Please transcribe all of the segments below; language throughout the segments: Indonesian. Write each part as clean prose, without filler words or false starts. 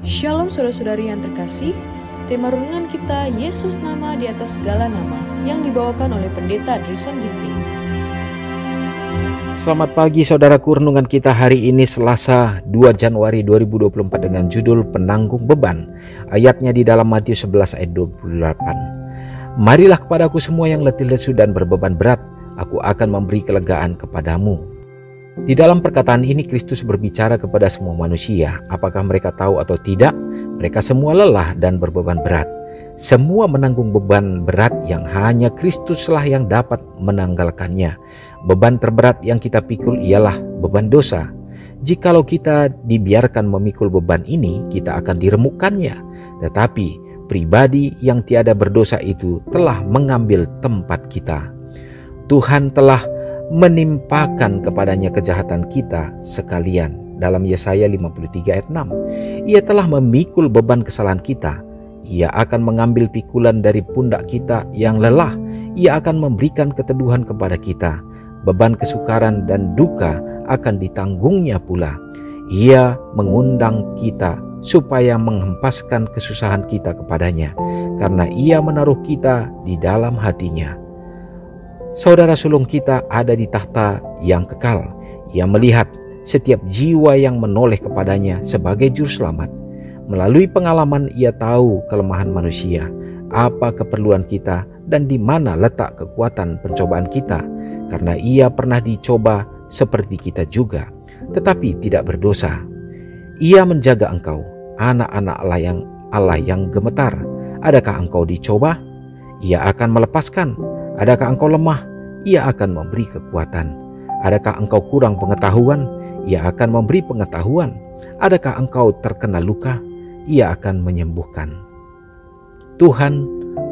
Shalom saudara-saudari yang terkasih, tema renungan kita Yesus nama di atas segala nama yang dibawakan oleh Pendeta Drison Ginting. Selamat pagi saudaraku, renungan kita hari ini Selasa 2 Januari 2024 dengan judul Penanggung Beban. Ayatnya di dalam Matius 11 ayat 28. Marilah kepadaku semua yang letih lesu dan berbeban berat, aku akan memberi kelegaan kepadamu. Di dalam perkataan ini Kristus berbicara kepada semua manusia. Apakah mereka tahu atau tidak, mereka semua lelah dan berbeban berat. Semua menanggung beban berat yang hanya Kristuslah yang dapat menanggalkannya. Beban terberat yang kita pikul ialah beban dosa. Jikalau kita dibiarkan memikul beban ini, kita akan diremukkannya. Tetapi pribadi yang tiada berdosa itu telah mengambil tempat kita. Tuhan telah menimpakan kepadanya kejahatan kita sekalian. Dalam Yesaya 53 ayat 6, Ia telah memikul beban kesalahan kita. Ia akan mengambil pikulan dari pundak kita yang lelah. Ia akan memberikan keteduhan kepada kita. Beban kesukaran dan duka akan ditanggungnya pula. Ia mengundang kita supaya menghempaskan kesusahan kita kepadanya, karena Ia menaruh kita di dalam hatinya. Saudara sulung kita ada di tahta yang kekal. Ia melihat setiap jiwa yang menoleh kepadanya sebagai juru selamat. Melalui pengalaman ia tahu kelemahan manusia, apa keperluan kita, dan di mana letak kekuatan pencobaan kita. Karena ia pernah dicoba seperti kita juga, tetapi tidak berdosa. Ia menjaga engkau, anak-anak Allah yang gemetar. Adakah engkau dicoba? Ia akan melepaskan. Adakah engkau lemah? Ia akan memberi kekuatan. Adakah engkau kurang pengetahuan? Ia akan memberi pengetahuan. Adakah engkau terkena luka? Ia akan menyembuhkan. Tuhan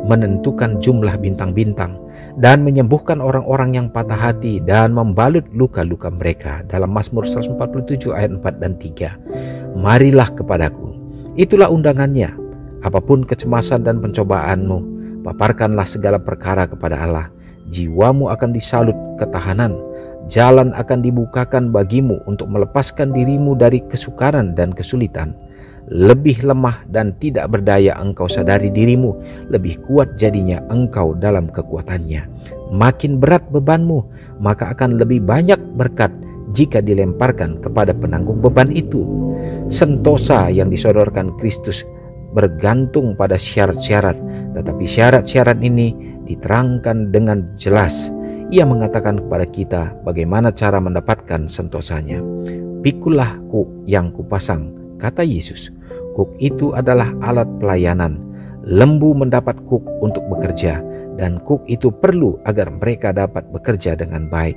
menentukan jumlah bintang-bintang dan menyembuhkan orang-orang yang patah hati dan membalut luka-luka mereka. Dalam Mazmur 147 ayat 4 dan 3. Marilah kepadaku. Itulah undangannya. Apapun kecemasan dan pencobaanmu, paparkanlah segala perkara kepada Allah. Jiwamu akan disalut ketahanan. Jalan akan dibukakan bagimu untuk melepaskan dirimu dari kesukaran dan kesulitan. Lebih lemah dan tidak berdaya engkau sadari dirimu, lebih kuat jadinya engkau dalam kekuatannya. Makin berat bebanmu, maka akan lebih banyak berkat jika dilemparkan kepada penanggung beban itu. Sentosa yang disodorkan Kristus bergantung pada syarat-syarat, tetapi syarat-syarat ini diterangkan dengan jelas. Ia mengatakan kepada kita bagaimana cara mendapatkan sentosanya. Pikullah kuk yang kupasang, kata Yesus. Kuk itu adalah alat pelayanan. Lembu mendapat kuk untuk bekerja, dan kuk itu perlu agar mereka dapat bekerja dengan baik.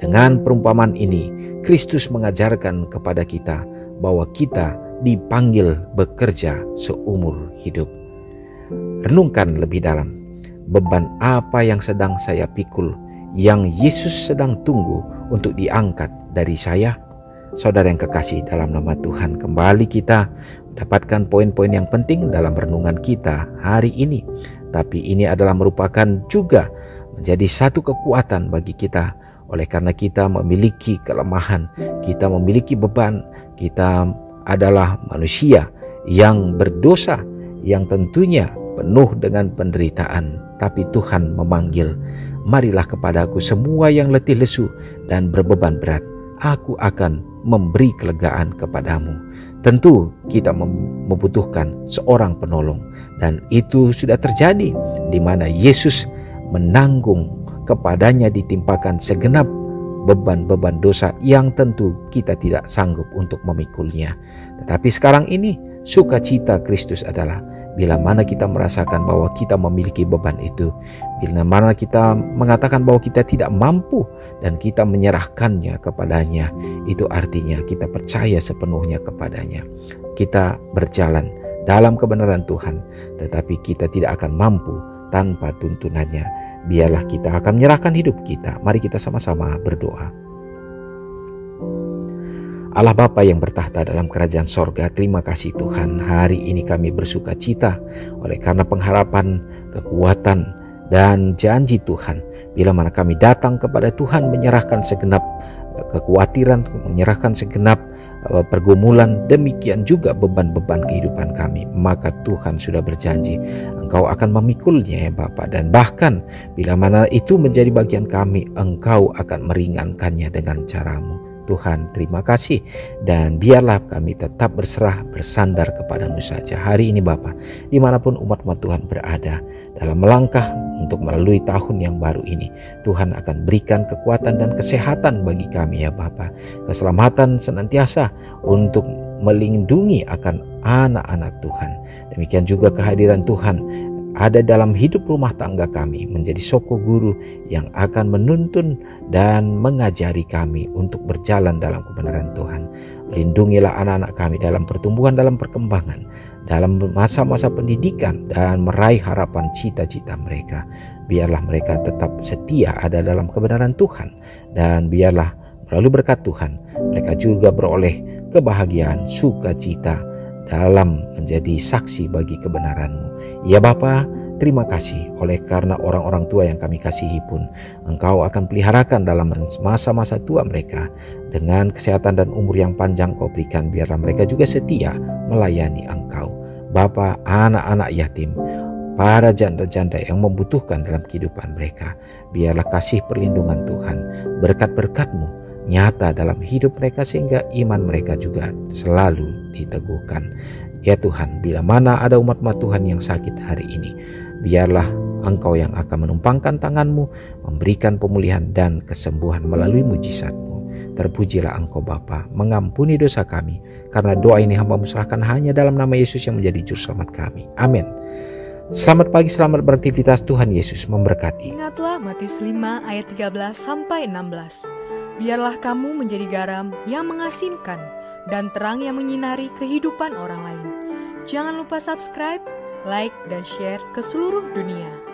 Dengan perumpamaan ini, Kristus mengajarkan kepada kita bahwa kita dipanggil bekerja seumur hidup. Renungkan lebih dalam. Beban apa yang sedang saya pikul, yang Yesus sedang tunggu untuk diangkat dari saya? Saudara yang kekasih dalam nama Tuhan, kembali kita mendapatkan poin-poin yang penting dalam renungan kita hari ini. Tapi ini adalah merupakan juga menjadi satu kekuatan bagi kita. Oleh karena kita memiliki kelemahan, kita memiliki beban, kita adalah manusia yang berdosa, yang tentunya penuh dengan penderitaan. Tapi Tuhan memanggil, marilah kepadaku semua yang letih lesu dan berbeban berat, aku akan memberi kelegaan kepadamu. Tentu kita membutuhkan seorang penolong, dan itu sudah terjadi di mana Yesus menanggung, kepadanya ditimpakan segenap beban-beban dosa yang tentu kita tidak sanggup untuk memikulnya. Tetapi sekarang ini sukacita Kristus adalah bila mana kita merasakan bahwa kita memiliki beban itu, bila mana kita mengatakan bahwa kita tidak mampu dan kita menyerahkannya kepadanya, itu artinya kita percaya sepenuhnya kepadanya. Kita berjalan dalam kebenaran Tuhan, tetapi kita tidak akan mampu tanpa tuntunannya. Biarlah kita akan menyerahkan hidup kita. Mari kita sama-sama berdoa. Allah Bapa yang bertahta dalam kerajaan sorga, terima kasih Tuhan. Hari ini kami bersuka cita oleh karena pengharapan, kekuatan, dan janji Tuhan. Bila mana kami datang kepada Tuhan menyerahkan segenap kekhawatiran, menyerahkan segenap pergumulan, demikian juga beban-beban kehidupan kami. Maka Tuhan sudah berjanji Engkau akan memikulnya ya Bapa, dan bahkan bila mana itu menjadi bagian kami, Engkau akan meringankannya dengan cara-Mu. Tuhan, terima kasih, dan biarlah kami tetap berserah, bersandar kepadamu saja hari ini Bapa, dimanapun umat-umat Tuhan berada dalam melangkah untuk melalui tahun yang baru ini. Tuhan akan berikan kekuatan dan kesehatan bagi kami ya Bapa, keselamatan senantiasa untuk melindungi akan anak-anak Tuhan. Demikian juga kehadiran Tuhan ada dalam hidup rumah tangga kami, menjadi soko guru yang akan menuntun dan mengajari kami untuk berjalan dalam kebenaran Tuhan. Lindungilah anak-anak kami dalam pertumbuhan, dalam perkembangan, dalam masa-masa pendidikan, dan meraih harapan cita-cita mereka. Biarlah mereka tetap setia ada dalam kebenaran Tuhan, dan biarlah melalui berkat Tuhan mereka juga beroleh kebahagiaan, sukacita dalam menjadi saksi bagi kebenaran-Mu. Ya Bapa, terima kasih oleh karena orang-orang tua yang kami kasihi pun Engkau akan peliharakan dalam masa-masa tua mereka. Dengan kesehatan dan umur yang panjang Kau berikan, biarlah mereka juga setia melayani Engkau. Bapa, anak-anak yatim, para janda-janda yang membutuhkan dalam kehidupan mereka, biarlah kasih perlindungan Tuhan, berkat-berkat-Mu nyata dalam hidup mereka, sehingga iman mereka juga selalu diteguhkan. Ya Tuhan, bila mana ada umat-umat Tuhan yang sakit hari ini, biarlah Engkau yang akan menumpangkan tangan-Mu, memberikan pemulihan dan kesembuhan melalui mujizat-Mu. Terpujilah Engkau Bapa, mengampuni dosa kami, karena doa ini hamba-Mu serahkan hanya dalam nama Yesus yang menjadi juru selamat kami. Amin. Selamat pagi, selamat beraktivitas. Tuhan Yesus memberkati. Ingatlah Matius 5 ayat 13-16. Biarlah kamu menjadi garam yang mengasinkan dan terang yang menyinari kehidupan orang lain. Jangan lupa subscribe, like, dan share ke seluruh dunia.